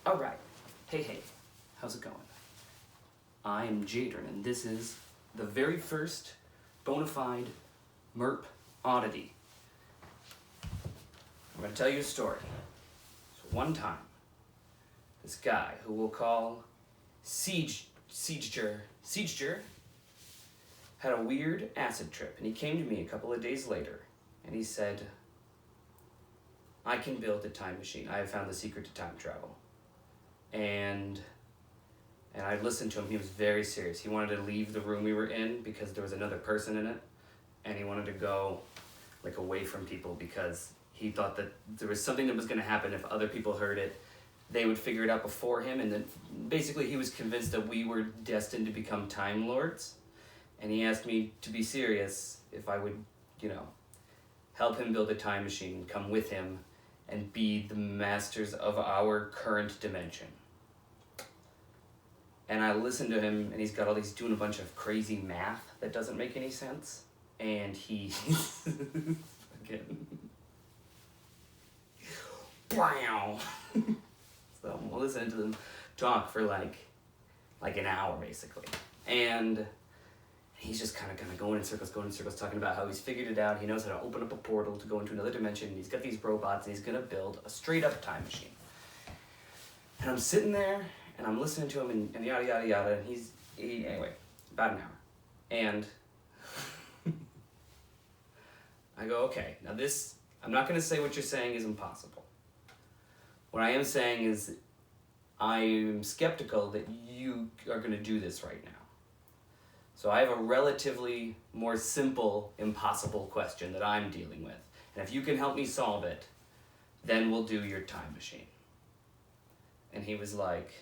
Alright. Hey, how's it going? I'm Jadron, and this is the very first bona fide MERP oddity. I'm going to tell you a story. So one time, this guy, who we'll call Sieger, had a weird acid trip, and he came to me a couple of days later, and he said, I can build a time machine. I have found the secret to time travel. And I listened to him. He was very serious. He wanted to leave the room we were in because there was another person in it, and he wanted to go like away from people because he thought that there was something that was going to happen if other people heard it. They would figure it out before him, and then basically he was convinced that we were destined to become Time Lords, and he asked me to be serious if I would, help him build a time machine, come with him, and be the masters of our current dimension. And I listened to him, and he's doing a bunch of crazy math that doesn't make any sense, and he, again, wow. So I'm listening to them talk for like an hour basically, and he's just kind of going in circles, talking about how he's figured it out. He knows how to open up a portal to go into another dimension. He's got these robots, and he's gonna build a straight up time machine. And I'm sitting there, and I'm listening to him, and yada yada yada. And anyway, about an hour, and I go, okay, now this, I'm not gonna say what you're saying is impossible. What I am saying is, I'm skeptical that you are going to do this right now. So I have a relatively more simple, impossible question that I'm dealing with. And if you can help me solve it, then we'll do your time machine. And he was like,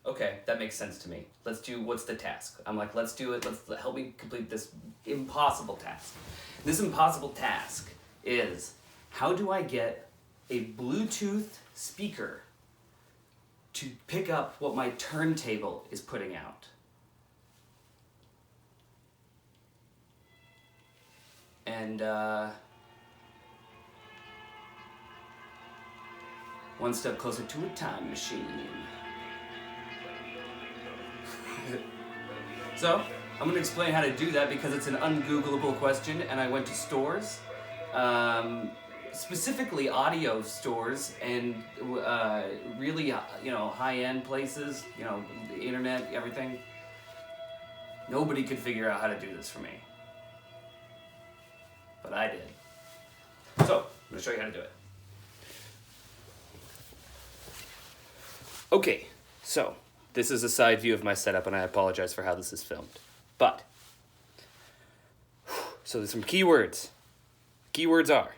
okay, that makes sense to me. What's the task? I'm like, let's do it. Help me complete this impossible task. This impossible task is, how do I get a Bluetooth speaker to pick up what my turntable is putting out? And one step closer to a time machine. So, I'm going to explain how to do that because it's an ungoogleable question, and I went to stores. Specifically audio stores and really high-end places, the internet, everything. Nobody could figure out how to do this for me, but I did. So I'm gonna show you how to do it. Okay, so this is a side view of my setup, and I apologize for how this is filmed, but so there's some keywords. Keywords are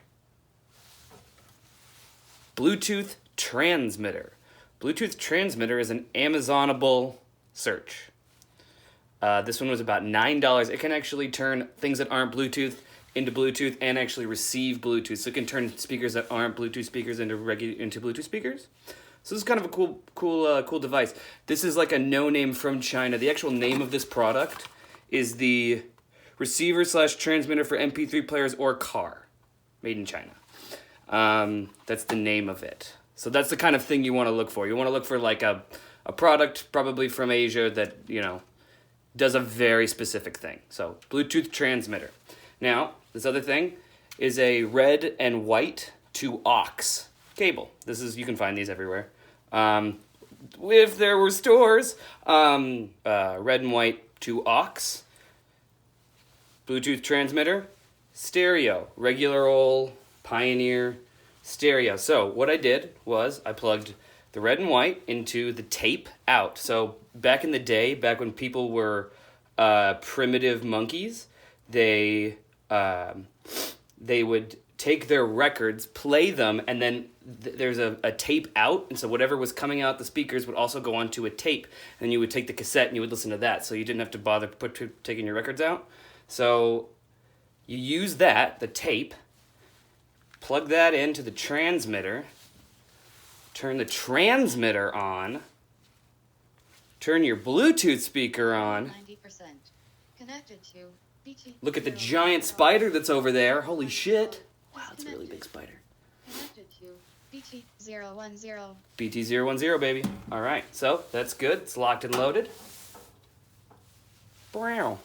Bluetooth transmitter. Bluetooth transmitter is an Amazonable search. This one was about $9. It can actually turn things that aren't Bluetooth into Bluetooth and actually receive Bluetooth. So it can turn speakers that aren't Bluetooth speakers into Bluetooth speakers. So this is kind of a cool device. This is like a no-name from China. The actual name of this product is the receiver/transmitter for MP3 players or car, made in China. That's the name of it. So that's the kind of thing you want to look for. You want to look for like a product probably from Asia that, does a very specific thing. So Bluetooth transmitter. Now, this other thing is a red and white to aux cable. You can find these everywhere. If there were stores, red and white to aux, Bluetooth transmitter, stereo, regular old Pioneer stereo. So what I did was I plugged the red and white into the tape out. So back in the day, back when people were primitive monkeys, they would take their records, play them, and then there's a tape out, and so whatever was coming out the speakers would also go onto a tape, and you would take the cassette and you would listen to that, so you didn't have to bother taking your records out. So you use that, the tape, plug that into the transmitter, turn the transmitter on, turn your Bluetooth speaker on. 90% connected to BT. Look at the giant spider that's over there. Holy shit. Wow, it's a really big spider. Connected to BT010. BT010, baby. All right, so that's good. It's locked and loaded. Brow.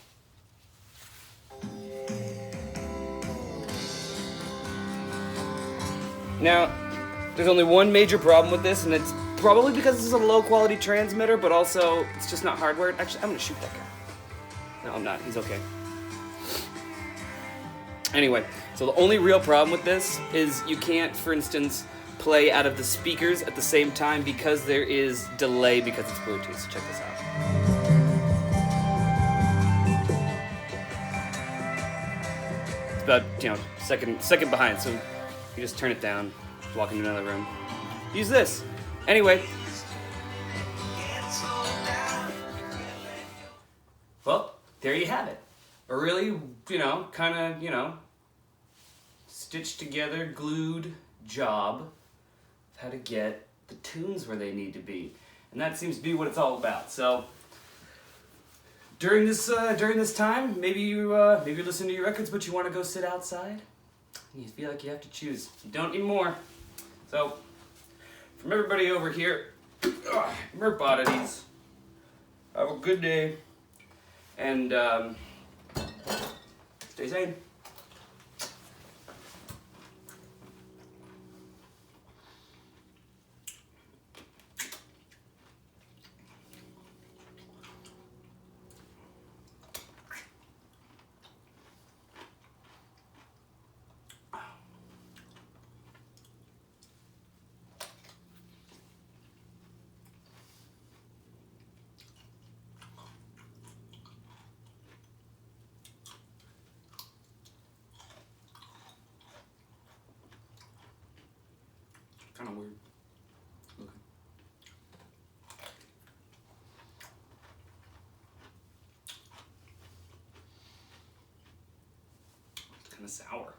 Now, there's only one major problem with this, and it's probably because this is a low-quality transmitter, but also it's just not hardware. Actually, I'm going to shoot that guy. No, I'm not. He's okay. Anyway, so the only real problem with this is you can't, for instance, play out of the speakers at the same time because there is delay because it's Bluetooth. So check this out. It's about, second behind, so you just turn it down, walk into another room. Use this. Anyway. Well, there you have it. A really, kind of, stitched together, glued job of how to get the tunes where they need to be. And that seems to be what it's all about. So during this time, maybe you listen to your records, but you want to go sit outside. You feel like you have to choose. You don't anymore. So from everybody over here, remember oddities. Have a good day, and stay sane. Kind of weird looking. It's kind of sour.